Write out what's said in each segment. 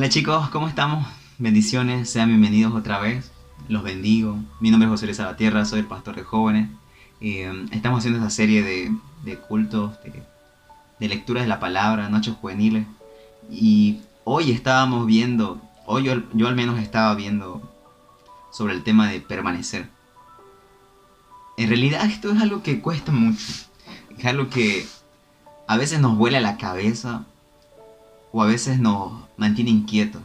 Hola chicos, ¿cómo estamos? Bendiciones, sean bienvenidos otra vez. Los bendigo. Mi nombre es José Luis Salvatierra, soy el pastor de jóvenes. Estamos haciendo esta serie de cultos, de lecturas de la palabra, noches juveniles. Y hoy estábamos viendo, hoy yo al menos estaba viendo sobre el tema de permanecer. En realidad esto es algo que cuesta mucho. Es algo que a veces nos vuela la cabeza o a veces nos mantiene inquietos.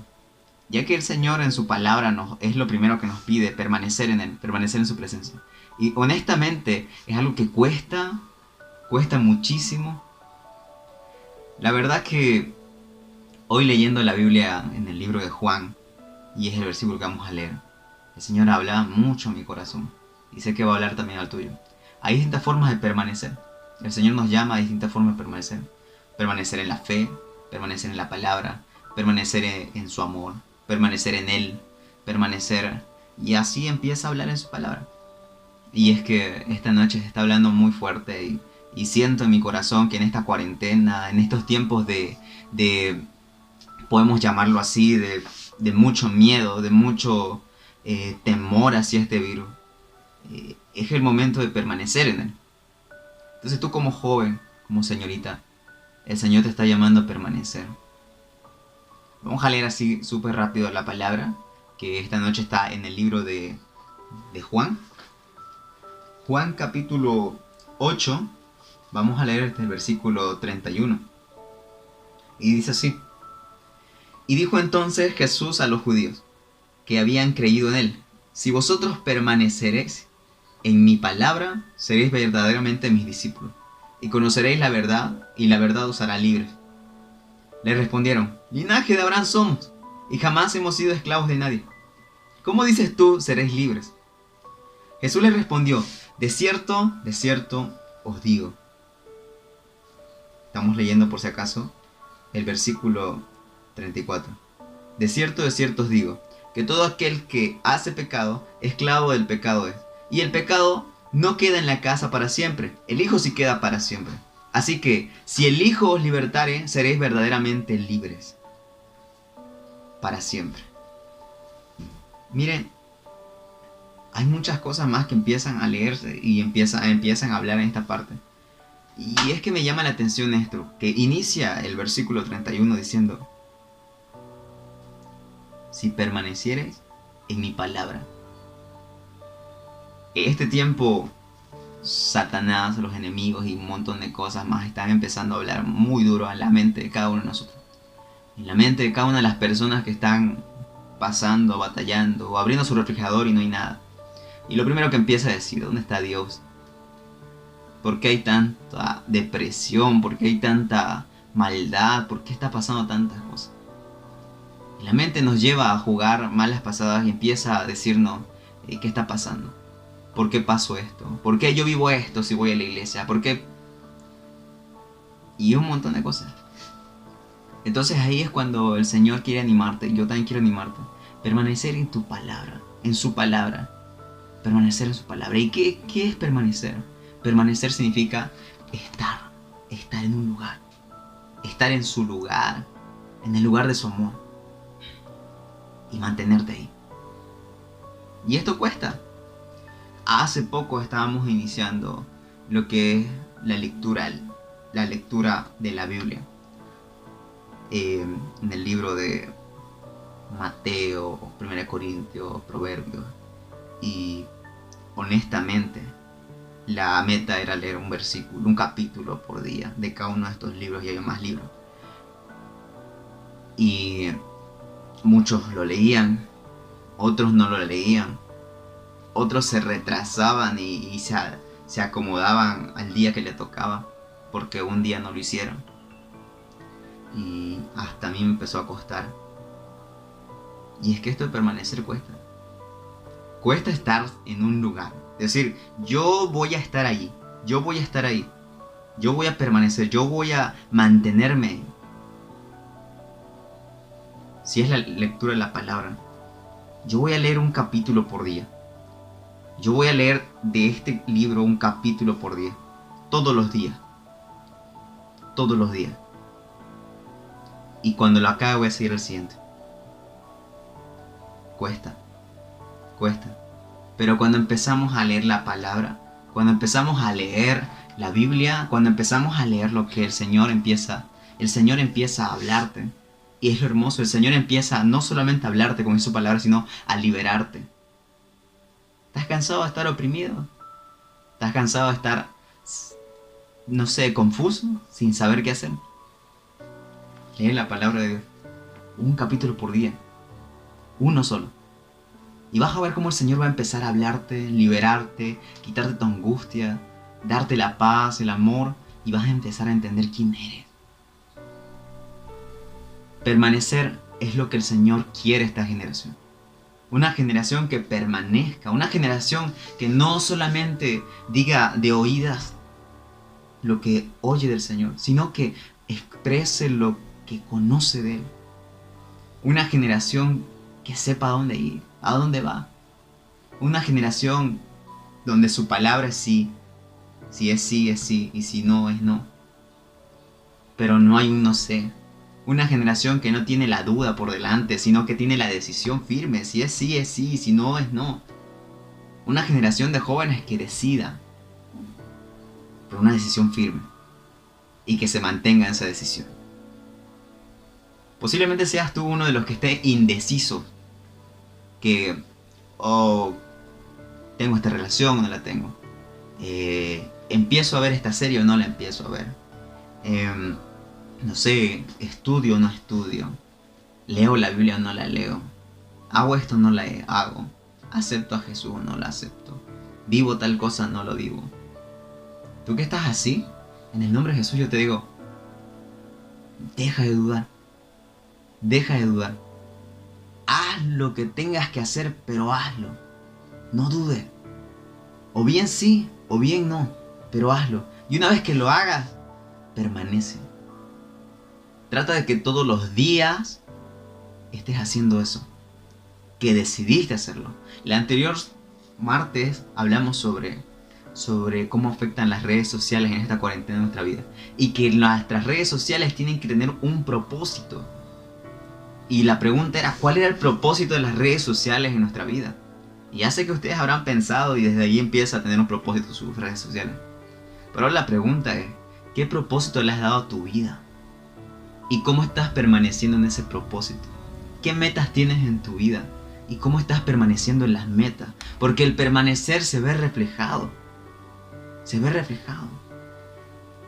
Ya que el Señor en su palabra es lo primero que nos pide, permanecer en Él, permanecer en su presencia. Y honestamente es algo que cuesta muchísimo. La verdad que hoy leyendo la Biblia en el libro de Juan, y es el versículo que vamos a leer, el Señor habla mucho a mi corazón, y sé que va a hablar también al tuyo. Hay distintas formas de permanecer. El Señor nos llama a distintas formas de permanecer. Permanecer en la fe, permanecer en la palabra, permanecer en su amor, permanecer en Él, permanecer, y así empieza a hablar en su palabra. Y es que esta noche se está hablando muy fuerte y siento en mi corazón que en esta cuarentena, en estos tiempos de podemos llamarlo así, de mucho miedo, de mucho temor hacia este virus, es el momento de permanecer en Él. Entonces tú como joven, como señorita, el Señor te está llamando a permanecer. Vamos a leer así súper rápido la palabra, que esta noche está en el libro de Juan. Juan capítulo 8, vamos a leer desde el versículo 31. Y dice así: Y dijo entonces Jesús a los judíos, que habían creído en él: Si vosotros permaneceréis en mi palabra, seréis verdaderamente mis discípulos, y conoceréis la verdad, y la verdad os hará libres. Le respondieron: Linaje de Abraham somos, y jamás hemos sido esclavos de nadie. ¿Cómo dices tú, seréis libres? Jesús les respondió: de cierto os digo. Estamos leyendo por si acaso el versículo 34. De cierto os digo, que todo aquel que hace pecado, esclavo del pecado es. Y el pecado no queda en la casa para siempre, el Hijo sí queda para siempre. Así que, si el Hijo os libertare, seréis verdaderamente libres. Para siempre. Miren, hay muchas cosas más que empiezan a leerse y empiezan a hablar en esta parte. Y es que me llama la atención esto, que inicia el versículo 31 diciendo: si permaneciereis en mi palabra. Este tiempo, Satanás, los enemigos y un montón de cosas más están empezando a hablar muy duro a la mente de cada uno de nosotros. En la mente de cada una de las personas que están pasando, batallando o abriendo su refrigerador y no hay nada. Y lo primero que empieza a decir: ¿dónde está Dios? ¿Por qué hay tanta depresión? ¿Por qué hay tanta maldad? ¿Por qué está pasando tantas cosas? Y la mente nos lleva a jugar malas pasadas y empieza a decirnos: ¿qué está pasando? ¿Por qué pasó esto? ¿Por qué yo vivo esto si voy a la iglesia? ¿Por qué? Y un montón de cosas. Entonces ahí es cuando el Señor quiere animarte, yo también quiero animarte. Permanecer en tu palabra, en su palabra. Permanecer en su palabra. ¿Y qué es permanecer? Permanecer significa estar en un lugar. Estar en su lugar, en el lugar de su amor. Y mantenerte ahí. Y esto cuesta. Hace poco estábamos iniciando lo que es la lectura de la Biblia. En el libro de Mateo, 1 Corintios, Proverbios. Y honestamente, la meta era leer un versículo, un capítulo por día de cada uno de estos libros, y hay más libros. Y muchos lo leían, otros no lo leían, otros se retrasaban y se acomodaban al día que le tocaba, porque un día no lo hicieron. Y hasta a mí me empezó a costar. Y es que esto de permanecer cuesta. Cuesta estar en un lugar. Es decir, yo voy a estar allí. Yo voy a estar ahí. Yo voy a permanecer. Yo voy a mantenerme. Si es la lectura de la palabra, yo voy a leer un capítulo por día. Yo voy a leer de este libro un capítulo por día. Todos los días. Todos los días. Y cuando lo acabe voy a seguir el siguiente. Cuesta, cuesta. Pero cuando empezamos a leer la palabra, cuando empezamos a leer la Biblia, cuando empezamos a leer lo que el Señor empieza a hablarte. Y es lo hermoso, el Señor empieza no solamente a hablarte con su palabra, sino a liberarte. ¿Estás cansado de estar oprimido? ¿Estás cansado de estar, no sé, confuso, sin saber qué hacer? Lee la palabra de Dios. Un capítulo por día. Uno solo. Y vas a ver cómo el Señor va a empezar a hablarte, liberarte, quitarte tu angustia, darte la paz, el amor, y vas a empezar a entender quién eres. Permanecer es lo que el Señor quiere esta generación. Una generación que permanezca, una generación que no solamente diga de oídas lo que oye del Señor, sino que exprese lo que conoce de Él. Una generación que sepa a dónde ir, a dónde va. Una generación donde su palabra es sí. Si es sí, es sí, y si no, es no. Pero no hay un no sé. Una generación que no tiene la duda por delante, sino que tiene la decisión firme. Si es sí, y si no, es no. Una generación de jóvenes que decidan, pero una decisión firme, y que se mantenga en esa decisión. Posiblemente seas tú uno de los que esté indeciso, que tengo esta relación o no la tengo, empiezo a ver esta serie o no la empiezo a ver, no sé, estudio o no estudio, leo la Biblia o no la leo, hago esto o no la hago, acepto a Jesús o no la acepto, vivo tal cosa o no lo vivo. Tú que estás así, en el nombre de Jesús yo te digo, deja de dudar, deja de dudar. Haz lo que tengas que hacer, pero hazlo. No dudes. O bien sí, o bien no, pero hazlo. Y una vez que lo hagas, permanece. Trata de que todos los días estés haciendo eso, que decidiste hacerlo. El anterior martes hablamos sobre cómo afectan las redes sociales en esta cuarentena en nuestra vida. Y que nuestras redes sociales tienen que tener un propósito. Y la pregunta era, ¿cuál era el propósito de las redes sociales en nuestra vida? Y ya sé que ustedes habrán pensado y desde ahí empieza a tener un propósito sus redes sociales. Pero la pregunta es, ¿qué propósito le has dado a tu vida? ¿Y cómo estás permaneciendo en ese propósito? ¿Qué metas tienes en tu vida? ¿Y cómo estás permaneciendo en las metas? Porque el permanecer se ve reflejado. Se ve reflejado.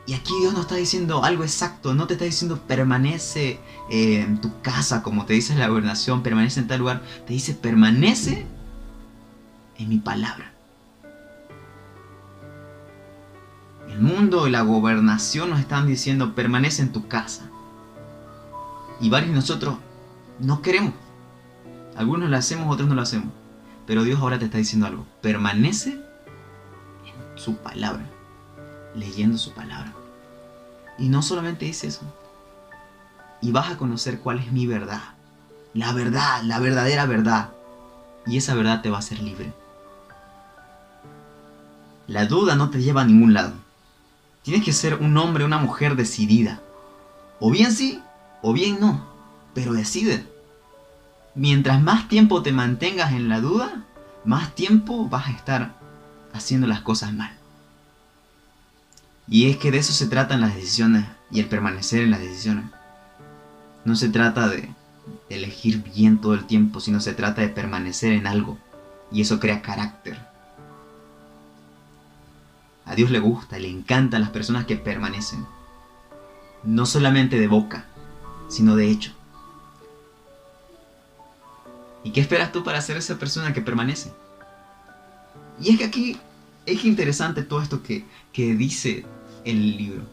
Y aquí Dios no está diciendo algo exacto, no te está diciendo permanece en tu casa, como te dice la gobernación, permanece en tal lugar. Te dice permanece en mi palabra. El mundo y la gobernación nos están diciendo permanece en tu casa. Y varios de nosotros no queremos. Algunos lo hacemos, otros no lo hacemos. Pero Dios ahora te está diciendo algo. Permanece en su palabra, leyendo su palabra. Y no solamente dice eso. Y vas a conocer cuál es mi verdad. La verdad, la verdadera verdad. Y esa verdad te va a hacer libre. La duda no te lleva a ningún lado. Tienes que ser un hombre o una mujer decidida. O bien sí, o bien no. Pero decide. Mientras más tiempo te mantengas en la duda, más tiempo vas a estar haciendo las cosas mal. Y es que de eso se tratan las decisiones y el permanecer en las decisiones. No se trata de elegir bien todo el tiempo, sino se trata de permanecer en algo. Y eso crea carácter. A Dios le gusta, le encantan las personas que permanecen. No solamente de boca, sino de hecho. ¿Y qué esperas tú para ser esa persona que permanece? Y es que aquí es interesante todo esto que dice el libro.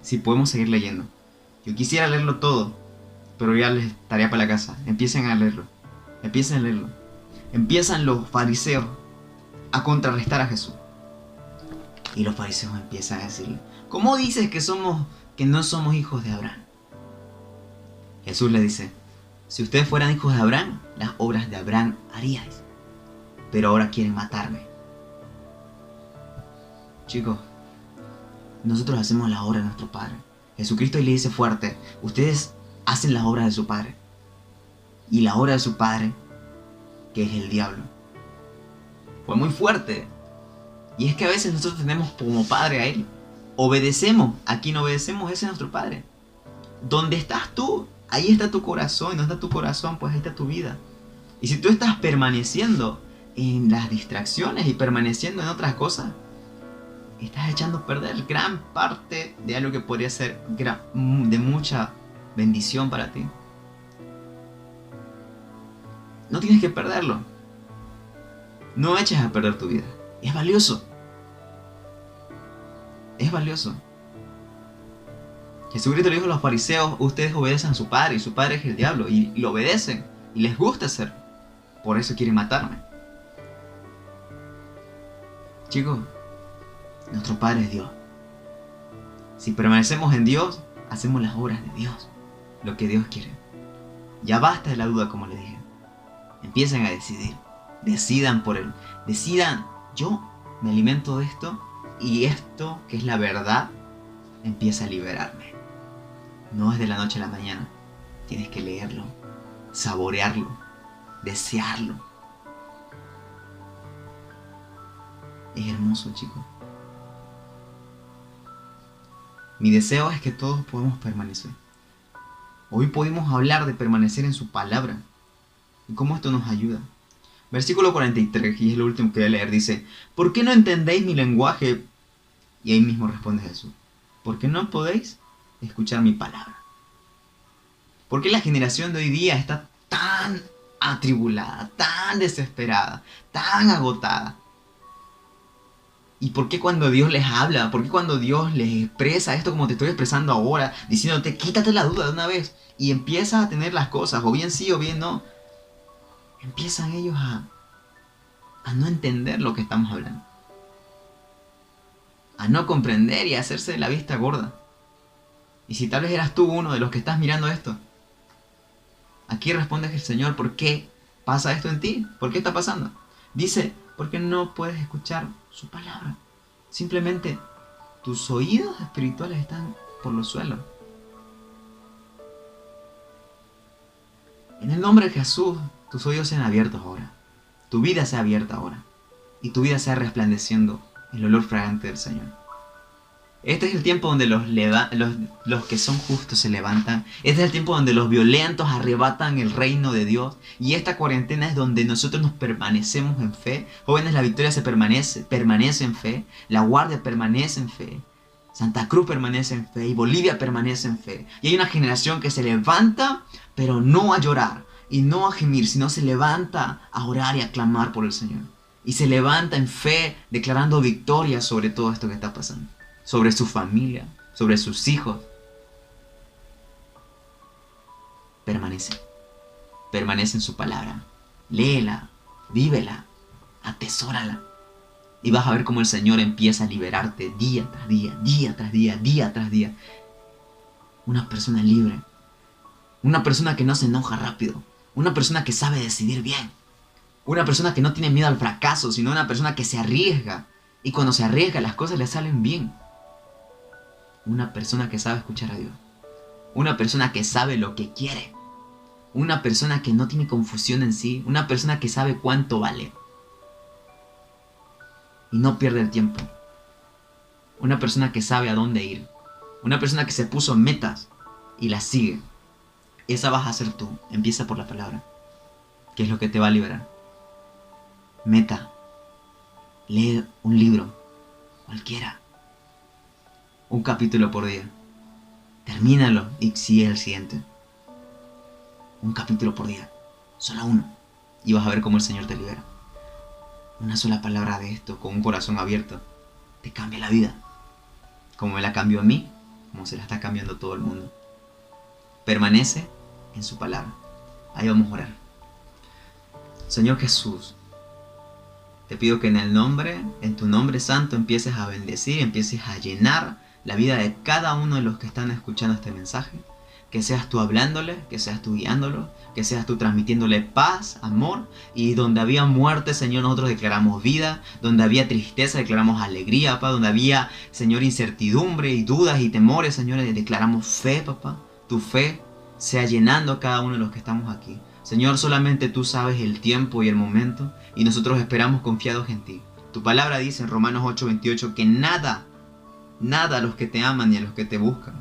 Si podemos seguir leyendo. Yo quisiera leerlo todo, pero ya les tarea para la casa. Empiecen a leerlo. Empiecen a leerlo. Empiezan los fariseos a contrarrestar a Jesús. Y los fariseos empiezan a decirle, ¿cómo dices que no somos hijos de Abraham? Jesús le dice, si ustedes fueran hijos de Abraham, las obras de Abraham haríais. Pero ahora quieren matarme. Chicos, nosotros hacemos la obra de nuestro Padre. Jesucristo le dice fuerte, ustedes hacen las obras de su Padre. Y la obra de su Padre que es el diablo. Fue muy fuerte. Y es que a veces nosotros tenemos como padre a él. Obedecemos. A quien obedecemos, ese es nuestro padre. Donde estás tú, ahí está tu corazón. Y donde está tu corazón, pues ahí está tu vida. Y si tú estás permaneciendo en las distracciones y permaneciendo en otras cosas, estás echando a perder gran parte de algo que podría ser de mucha bendición para ti. No tienes que perderlo. No eches a perder tu vida. Es valioso. Es valioso. Jesucristo le dijo a los fariseos: ustedes obedecen a su padre, y su padre es el diablo, y lo obedecen, y les gusta hacer. Por eso quieren matarme. Chicos, nuestro Padre es Dios. Si permanecemos en Dios, hacemos las obras de Dios, lo que Dios quiere. Ya basta de la duda, como les dije. Empiecen a decidir. Decidan por Él. Decidan: yo me alimento de esto, y esto, que es la verdad, empieza a liberarme. No es de la noche a la mañana. Tienes que leerlo, saborearlo, desearlo. Es hermoso, chicos. Mi deseo es que todos podamos permanecer. Hoy pudimos hablar de permanecer en su palabra y cómo esto nos ayuda. Versículo 43, y es lo último que voy a leer, dice: ¿por qué no entendéis mi lenguaje? Y ahí mismo responde Jesús: ¿por qué no podéis escuchar mi palabra? ¿Por qué la generación de hoy día está tan atribulada, tan desesperada, tan agotada? ¿Y por qué cuando Dios les habla, por qué cuando Dios les expresa esto como te estoy expresando ahora, diciéndote quítate la duda de una vez y empiezas a tener las cosas, o bien sí o bien no, empiezan ellos a no entender lo que estamos hablando, a no comprender y a hacerse la vista gorda? Y si tal vez eras tú uno de los que estás mirando esto, aquí responde el Señor: ¿por qué pasa esto en ti? ¿Por qué está pasando? Dice: porque no puedes escuchar su palabra. Simplemente tus oídos espirituales están por los suelos. En el nombre de Jesús, tus oídos sean abiertos ahora. Tu vida sea abierta ahora. Y tu vida sea resplandeciendo el olor fragante del Señor. Este es el tiempo donde los que son justos se levantan. Este es el tiempo donde los violentos arrebatan el reino de Dios. Y esta cuarentena es donde nosotros nos permanecemos en fe. Jóvenes, la Victoria permanece en fe. La Guardia permanece en fe. Santa Cruz permanece en fe. Y Bolivia permanece en fe. Y hay una generación que se levanta, pero no a llorar y no a gemir, sino se levanta a orar y a clamar por el Señor. Y se levanta en fe, declarando victoria sobre todo esto que está pasando. Sobre su familia, sobre sus hijos. Permanece en su palabra. Léela, vívela, atesórala. Y vas a ver cómo el Señor empieza a liberarte día tras día, día tras día, día tras día. Una persona libre. Una persona que no se enoja rápido. Una persona que sabe decidir bien. Una persona que no tiene miedo al fracaso, sino una persona que se arriesga. Y cuando se arriesga, las cosas le salen bien. Una persona que sabe escuchar a Dios. Una persona que sabe lo que quiere. Una persona que no tiene confusión en sí. Una persona que sabe cuánto vale. Y no pierde el tiempo. Una persona que sabe a dónde ir. Una persona que se puso metas y las sigue. Esa vas a ser tú. Empieza por la palabra, que es lo que te va a liberar. Meta. Lee un libro. Cualquiera. Un capítulo por día. Termínalo y sigue el siguiente. Un capítulo por día. Solo uno. Y vas a ver cómo el Señor te libera. Una sola palabra de esto, con un corazón abierto, te cambia la vida. Como me la cambió a mí, como se la está cambiando a todo el mundo. Permanece en su palabra. Ahí vamos a orar. Señor Jesús, te pido que en tu nombre santo, empieces a bendecir, empieces a llenar la vida de cada uno de los que están escuchando este mensaje. Que seas tú hablándole, que seas tú guiándolo, que seas tú transmitiéndole paz, amor. Y donde había muerte, Señor, nosotros declaramos vida. Donde había tristeza, declaramos alegría, papá. Donde había, Señor, incertidumbre y dudas y temores, Señor, declaramos fe, papá. Tu fe sea llenando a cada uno de los que estamos aquí. Señor, solamente tú sabes el tiempo y el momento, y nosotros esperamos confiados en ti. Tu palabra dice en Romanos 8:28 que nada a los que te aman y a los que te buscan,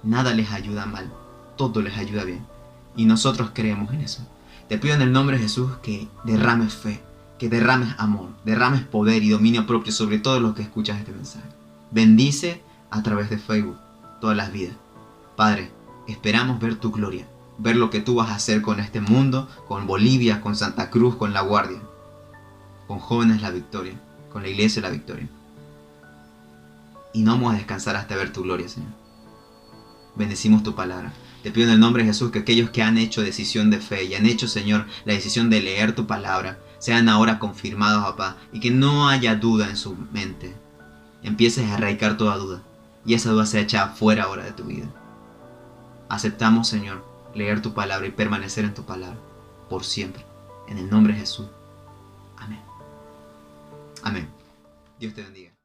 nada les ayuda mal, todo les ayuda bien. Y nosotros creemos en eso. Te pido en el nombre de Jesús que derrames fe, que derrames amor, derrames poder y dominio propio sobre todos los que escuchas este mensaje. Bendice a través de Facebook todas las vidas. Padre, esperamos ver tu gloria, ver lo que tú vas a hacer con este mundo, con Bolivia, con Santa Cruz, con La Guardia, con Jóvenes La Victoria, con la Iglesia La Victoria. Y no vamos a descansar hasta ver tu gloria, Señor. Bendecimos tu palabra. Te pido en el nombre de Jesús que aquellos que han hecho decisión de fe y han hecho, Señor, la decisión de leer tu palabra, sean ahora confirmados, papá, y que no haya duda en su mente. Empieces a erradicar toda duda, y esa duda sea echada fuera ahora de tu vida. Aceptamos, Señor, leer tu palabra y permanecer en tu palabra, por siempre. En el nombre de Jesús. Amén. Amén. Dios te bendiga.